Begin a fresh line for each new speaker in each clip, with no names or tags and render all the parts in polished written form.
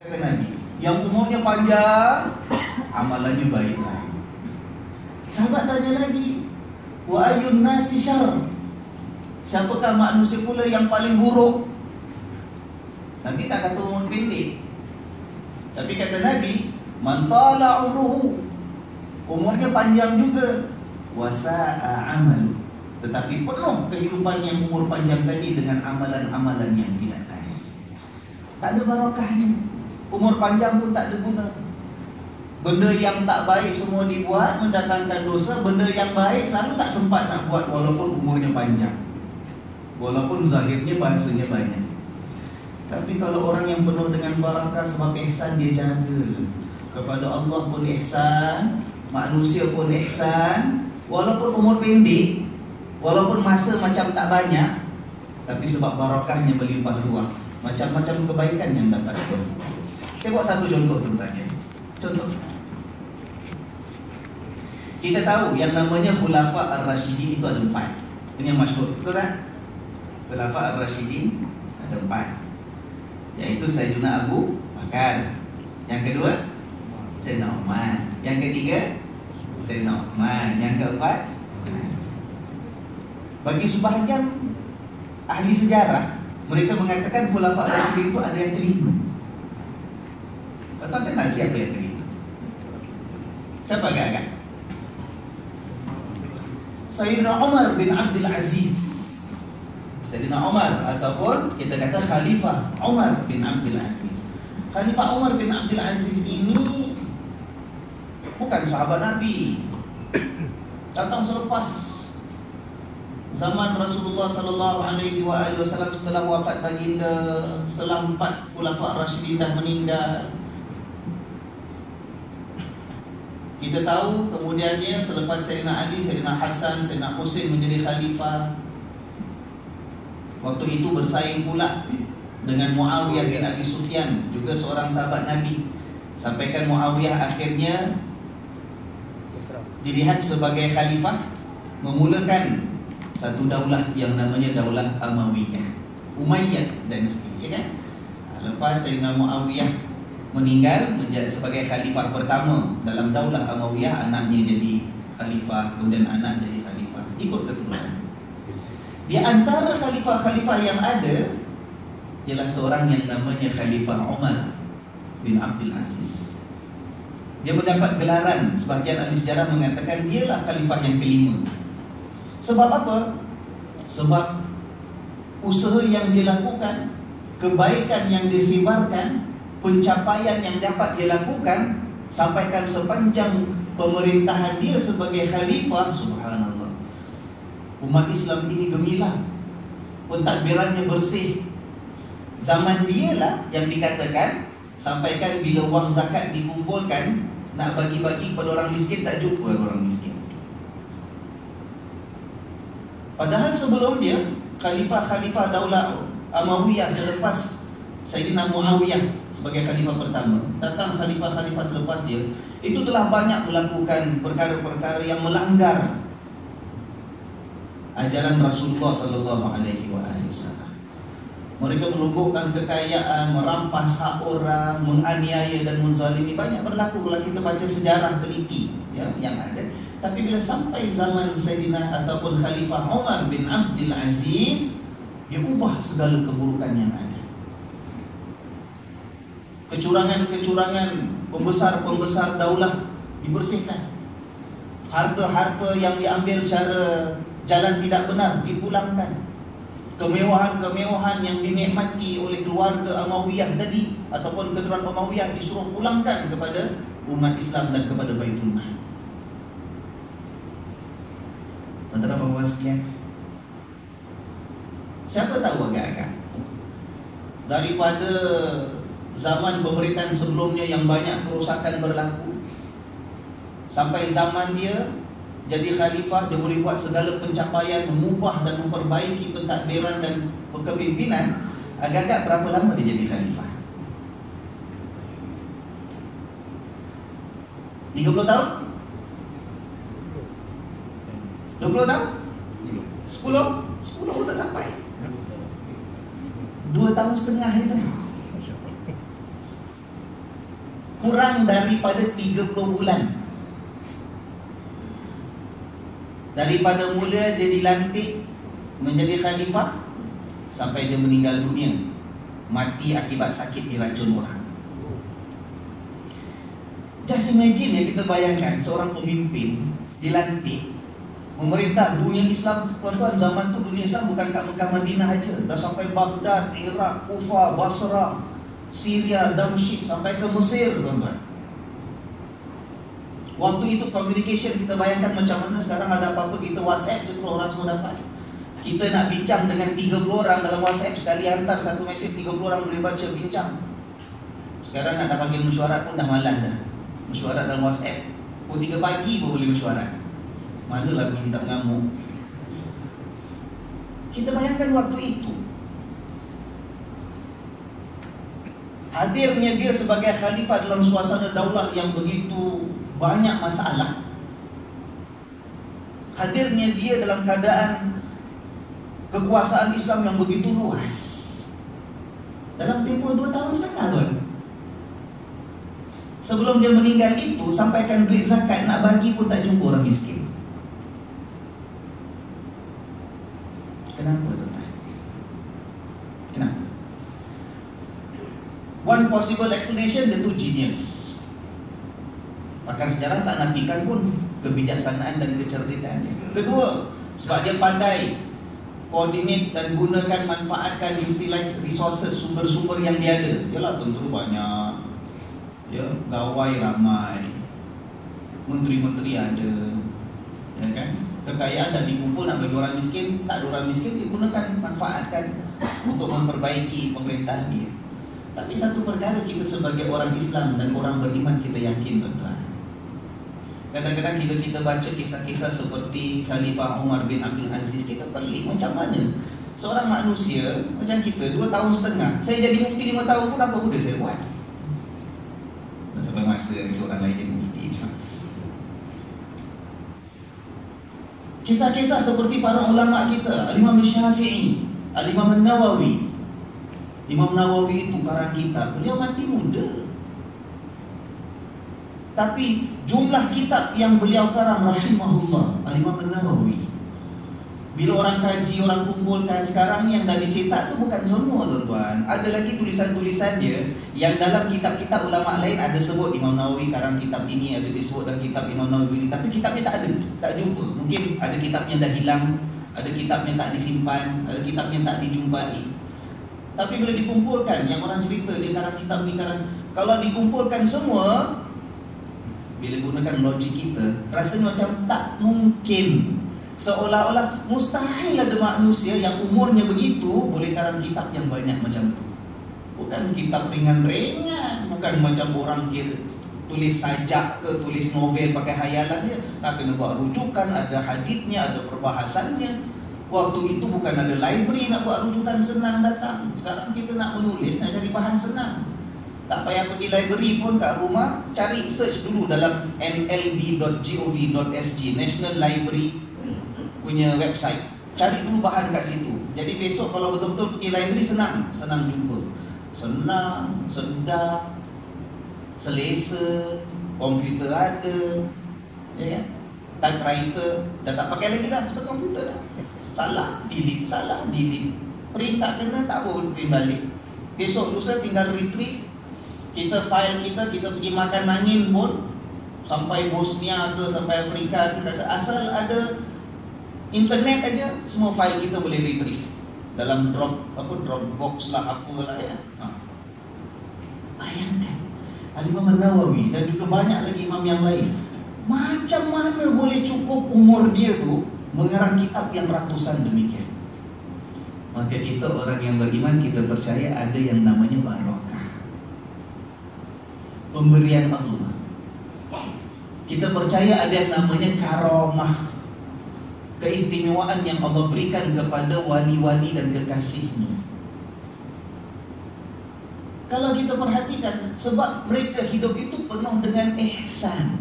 Kata Nabi, yang umurnya panjang, amalannya baik-baik. Sahabat tanya lagi, wa ayyun nasi syarr? Siapakah manusia pula yang paling buruk? Nabi tak kata umur pendek, tapi kata Nabi, man tala umruhu, umurnya panjang juga, wa sa'a amalu, tetapi penuh kehidupan yang umur panjang tadi dengan amalan-amalan yang tidak baik. Tak ada barakahnya. Umur panjang pun tak ada guna. Benda yang tak baik semua dibuat, mendatangkan dosa. Benda yang baik selalu tak sempat nak buat walaupun umurnya panjang, walaupun zahirnya bahasanya banyak. Tapi kalau orang yang penuh dengan barakah, sebab ihsan dia jaga. Kepada Allah pun ihsan, manusia pun ihsan. Walaupun umur pendek, walaupun masa macam tak banyak, tapi sebab barakahnya melimpah ruah, macam-macam kebaikan yang dapat berbuat. Saya buat satu contoh tentangnya. Contoh, kita tahu yang namanya Khulafa Ar-Rasyidin itu ada 4. Ini yang masyhur, betul tak? Khulafa Ar-Rasyidin ada 4, yaitu Sayyidina Abu Bakar, yang kedua Sayyidina Umar, yang ketiga Sayyidina Uthman, yang keempat. Bagi sebahagian ahli sejarah, mereka mengatakan Khulafa Ar-Rasyidin itu ada yang kelima. Atau kenal siapa yang kelima? Siapa agak-agak? Sayyidina Umar bin Abdul Aziz. Sayyidina Umar, ataupun kita kata Khalifah Umar bin Abdul Aziz. Khalifah Umar bin Abdul Aziz ini bukan sahabat Nabi, datang selepas zaman Rasulullah sallallahu alaihi wasallam, setelah wafat baginda, setelah 4 Khulafa Ar-Rasyidin dah meninggal. Kita tahu kemudiannya selepas Sayyidina Ali, Sayyidina Hasan, Sayyidina Husain menjadi khalifah. Waktu itu bersaing pula dengan Muawiyah bin Abi Sufyan, juga seorang sahabat Nabi. Sampaikan Muawiyah akhirnya dilihat sebagai khalifah, memulakan satu daulah yang namanya Daulah Amawiyah, Umayyad dinasti, ya kan? Lepas Sayyidina Muawiyah meninggal menjadi sebagai khalifah pertama dalam Daulah Amawiyah, anaknya jadi khalifah, kemudian anak jadi khalifah, ikut keturunan. Di antara khalifah-khalifah yang ada ialah seorang yang namanya Khalifah Umar bin Abdul Aziz. Dia mendapat gelaran, sebahagian ahli sejarah mengatakan dialah khalifah yang kelima. Sebab apa? Sebab usaha yang dilakukan, kebaikan yang disebarkan, pencapaian yang dapat dilakukan, sampaikan sepanjang pemerintahan dia sebagai khalifah. Subhanallah, umat Islam ini gemilang, pentadbirannya bersih. Zaman dia lah yang dikatakan, sampaikan bila wang zakat dikumpulkan, nak bagi-bagi pada orang miskin, tak jumpa orang miskin. Padahal sebelum dia, khalifah-khalifah Daulah Amawiyah selepas Sayyidina Muawiyah sebagai khalifah pertama, datang khalifah-khalifah selepas dia, itu telah banyak melakukan perkara-perkara yang melanggar ajaran Rasulullah sallallahu alaihi wasallam. Mereka melumpuhkan kekayaan, merampas hak orang, menganiaya dan menzalimi. Banyak berlaku kalau kita baca sejarah teliti, ya, yang ada. Tapi bila sampai zaman Sayyidina ataupun Khalifah Umar bin Abdul Aziz, dia ubah segala keburukan yang ada. Kecurangan-kecurangan pembesar-pembesar daulah dibersihkan. Harta-harta yang diambil secara jalan tidak benar dipulangkan. Kemewahan-kemewahan yang dinikmati oleh keluarga Amawiyah tadi ataupun keturunan Amawiyah disuruh pulangkan kepada umat Islam dan kepada Baitul Mal. Tuan-tuan dan puan sekalian, siapa tahu agak-agak daripada zaman pemerintahan sebelumnya yang banyak kerosakan berlaku, sampai zaman dia jadi khalifah, dia boleh buat segala pencapaian, mengubah dan memperbaiki pentadbiran dan kepimpinan. Agak-agak berapa lama dia jadi khalifah? 30 tahun? 20 tahun? 10 pun tak sampai. 2 tahun setengah itu. kurang daripada 30 bulan. Daripada mula dia dilantik menjadi khalifah sampai dia meninggal dunia, mati akibat sakit diracun orang. Just imagine ya, kita bayangkan seorang pemimpin dilantik memerintah dunia Islam. Tuan-tuan, zaman tu dunia Islam bukan kat Mekah Madinah aja, dah sampai Baghdad, Iraq, Kufah, Basra, Syria, Damsyik, sampai ke Mesir, tuan-tuan. Waktu itu communication, kita bayangkan macam mana. Sekarang ada apa-apa kita WhatsApp je, orang semua dapat. Kita nak bincang dengan 30 orang dalam WhatsApp, sekali hantar satu mesej 30 orang boleh baca, bincang. Sekarang nak panggil mesyuarat pun dah malas dah. Mesyuarat dalam WhatsApp, pukul 3 pagi pun boleh mesyuarat. Manalah minta mengamuk. Kita bayangkan waktu itu, hadirnya dia sebagai khalifah dalam suasana daulah yang begitu banyak masalah. Hadirnya dia dalam keadaan kekuasaan Islam yang begitu luas. Dalam tempoh 2 tahun setengah, tuan. Sebelum dia meninggal itu, sampaikan duit zakat nak bagi pun tak jumpa orang miskin. Kenapa, tuan? Kenapa? One possible explanation, dia tu genius. Pakar sejarah tak nafikan pun kebijaksanaan dan kecerdikannya. Kedua, sebab dia pandai koordinate dan gunakan, manfaatkan, utilize resources, sumber-sumber yang dia ada. Yalah, tentera banyak, ya, gawai ramai, menteri-menteri ada, ya kan? Kekayaan dah dikumpul nak bagi orang miskin, tak ada orang miskin, digunakan, manfaatkan untuk memperbaiki pemerintahan dia. Tapi satu perkara, kita sebagai orang Islam dan orang beriman, kita yakin, tuan-tuan, kadang-kadang kita baca kisah-kisah seperti Khalifah Umar bin Abdul Aziz, kita pelik macam mana seorang manusia macam kita 2 tahun setengah, saya jadi mufti 5 tahun pun apa benda saya buat. Dan sampai masa seorang lain jadi mufti. Kisah-kisah seperti para ulama kita, Al-Imam Syafi'i, Al-Imam Nawawi. Imam Nawawi itu karang kitab, beliau mati muda, tapi jumlah kitab yang beliau karang, rahimahullah, Al-Imam Nawawi, bila orang kaji, orang kumpulkan, sekarang yang dah dicetak tu bukan semua, tuan-tuan. Ada lagi tulisan-tulisan dia yang dalam kitab-kitab ulama lain ada sebut Imam Nawawi karang kitab ini, ada disebut dalam kitab Imam Nawawi ini, tapi kitabnya tak ada, tak jumpa. Mungkin ada kitabnya dah hilang, ada kitabnya tak disimpan, ada kitabnya tak dijumpai. Tapi bila dikumpulkan, yang orang cerita dia karang kitab ni, karang, kalau dikumpulkan semua, bila gunakan logik kita, rasanya macam tak mungkin. Seolah-olah mustahil ada manusia yang umurnya begitu boleh karang kitab yang banyak macam tu. Bukan kitab ringan-ringan, bukan macam orang tulis sajak ke, tulis novel pakai hayalan dia. Nak kena buat rujukan, ada hadisnya, ada perbahasannya. Waktu itu bukan ada library nak buat rujukan, senang datang. Sekarang kita nak menulis, nak cari bahan senang. Tak payah pergi library pun, kat rumah cari, search dulu dalam nlb.gov.sg, National Library punya website. Cari dulu bahan kat situ. Jadi besok kalau betul-betul pergi library, senang jumpa. Senang, sedap, selesa, komputer ada, ya kan? Typewriter dah tak pakai lagi dah, sebab komputer dah. Salah, delete. Print tak kena, tak boleh print balik. Besok lusa tinggal retrieve. Kita file kita pergi makan angin pun, sampai Bosnia ke, sampai Afrika ke, asal ada internet aja, semua file kita boleh retrieve dalam Dropbox lah, apalah ya. Bayangkan Al-Imam Nawawi dan juga banyak lagi imam yang lain, macam mana boleh cukup umur dia tu mengarang kitab yang ratusan demikian. Maka kita orang yang beriman, kita percaya ada yang namanya barakah, pemberian Allah. Kita percaya ada yang namanya karamah, keistimewaan yang Allah berikan kepada wali-wali dan kekasihnya. Kalau kita perhatikan, sebab mereka hidup itu penuh dengan ihsan.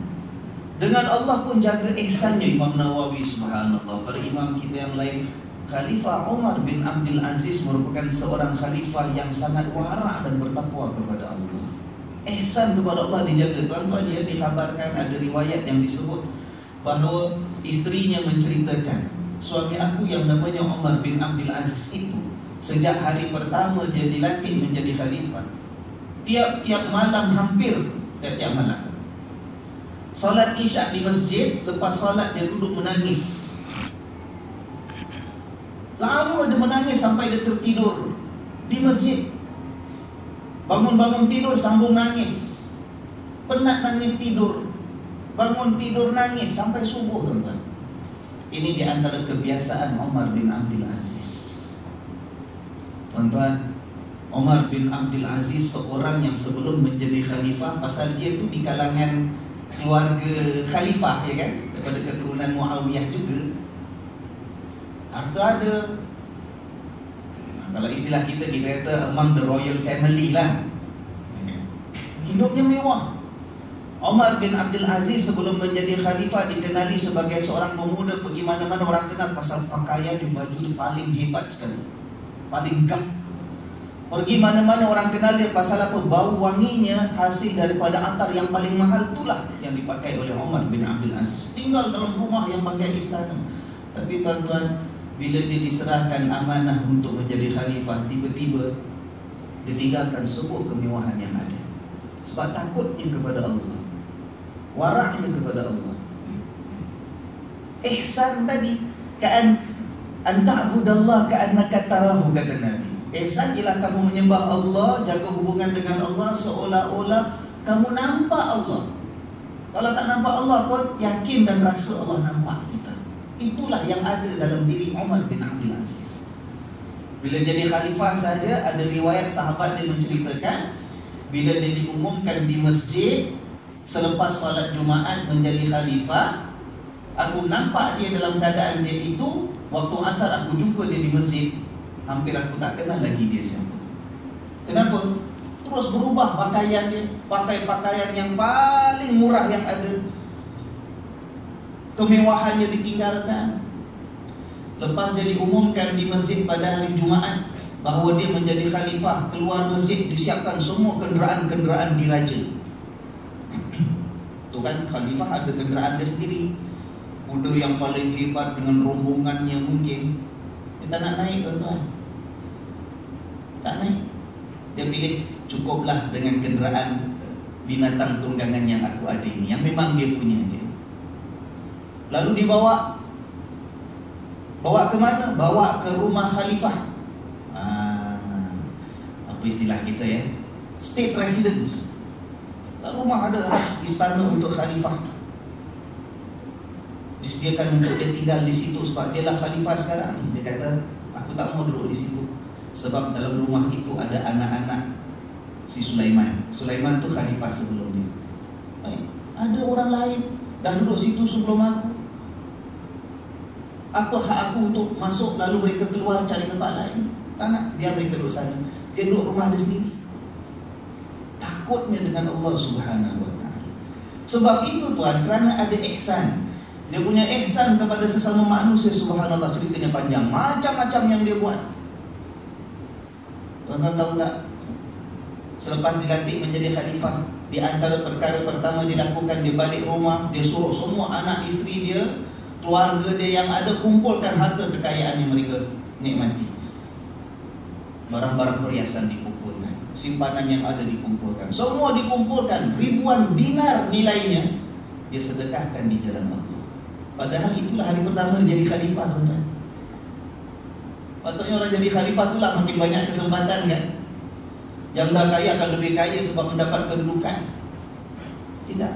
Dengan Allah pun jaga ihsannya. Imam Nawawi, subhanallah, para imam kita yang lain. Khalifah Umar bin Abdul Aziz merupakan seorang khalifah yang sangat wara' dan bertakwa kepada Allah. ihsan kepada Allah dijaga. Tuan-tuan, dia dikhabarkan ada riwayat yang disebut bahawa isterinya menceritakan, suami aku yang namanya Umar bin Abdul Aziz itu, sejak hari pertama dia dilantik menjadi khalifah, tiap-tiap malam, hampir tiap-tiap malam, solat isyak di masjid, lepas solat dia duduk menangis. Lama dia menangis sampai dia tertidur di masjid. Bangun-bangun tidur sambung nangis. Penat nangis tidur, bangun tidur nangis sampai subuh, tuan-tuan. Ini di antara kebiasaan Umar bin Abdul Aziz. Tuan-tuan, Umar bin Abdul Aziz seorang yang sebelum menjadi khalifah, pasal dia tu di kalangan keluarga khalifah, ya kan, daripada keturunan Muawiyah juga. Harta ada. Kalau istilah kita kata among the royal family lah. Hidupnya mewah. Umar bin Abdul Aziz sebelum menjadi khalifah dikenali sebagai seorang pemuda, pergi mana-mana orang kenal pasal pakaian di baju dia paling hebat sekali, paling gap. Pergi mana-mana orang kenal dia pasal apa? Bau wanginya hasil daripada atar yang paling mahal, itulah yang dipakai oleh Umar bin Abdul Aziz. Tinggal dalam rumah yang bagai istana. Tapi tuan-tuan, bila dia diserahkan amanah untuk menjadi khalifah, tiba-tiba dia tinggalkan semua kemewahan yang ada. Sebab takutnya kepada Allah, waraknya kepada Allah. Ihsan tadi, ka'an anta'budallah ka'annaka tarahu, kata Nabi. Ihsan ialah kamu menyembah Allah, jaga hubungan dengan Allah seolah-olah kamu nampak Allah. Kalau tak nampak Allah pun yakin dan rasa Allah nampak kita. Itulah yang ada dalam diri Umar bin Abdul Aziz. Bila jadi khalifah saja, ada riwayat sahabat dia menceritakan, bila dia diumumkan di masjid selepas salat Jumaat menjadi khalifah, aku nampak dia dalam keadaan dia itu. Waktu asar aku jumpa dia di masjid, hampir aku tak kenal lagi dia siapa. Kenapa? Terus berubah pakaian dia, pakai pakaian yang paling murah yang ada, kemewahannya ditinggalkan. Lepas dia diumumkan di masjid pada hari Jumaat bahawa dia menjadi khalifah, keluar masjid disiapkan semua kenderaan-kenderaan diraja. Tu kan khalifah ada kenderaan dia sendiri, kuda yang paling hebat dengan rombongannya mungkin. Kita nak naik, tuan-tuan, tak naik. Dia pilih cukuplah dengan kenderaan binatang tunggangan yang aku ada ini, yang memang dia punya aja. Lalu dibawa ke mana? Bawa ke rumah khalifah. Apa istilah kita ya? State residence. Rumah ada khas istana untuk khalifah. Disediakan untuk dia tinggal di situ sebab dia lah khalifah sekarang. Dia kata, aku tak mau duduk di situ sebab dalam rumah itu ada anak-anak si Sulaiman. Sulaiman tu khalifah sebelum dia. Ada orang lain dah duduk situ sebelum aku. Apa hak aku untuk masuk lalu mereka keluar cari tempat lain? Tak nak, biar mereka duduk sana. Dia duduk rumah dia sendiri. Takutnya dengan Allah Subhanahu Wa Taala. Sebab itu tuan, kerana ada ihsan. Dia punya ihsan kepada sesama manusia, subhanallah, ceritanya panjang, macam-macam yang dia buat. Tuan-tuan tahu tak? Selepas dilantik menjadi khalifah, di antara perkara pertama dilakukan, dia balik rumah, dia suruh semua anak isteri dia, keluarga dia yang ada, kumpulkan harta kekayaan yang mereka nikmati. Barang-barang perhiasan dikumpulkan, simpanan yang ada dikumpulkan, semua dikumpulkan, ribuan dinar nilainya, dia sedekahkan di jalan Allah. Padahal itulah hari pertama dia jadi khalifah, tuan-tuan. Patutnya orang jadi khalifah itulah makin banyak kesempatan kan. Yang dah kaya akan lebih kaya sebab mendapat kedudukan. Tidak.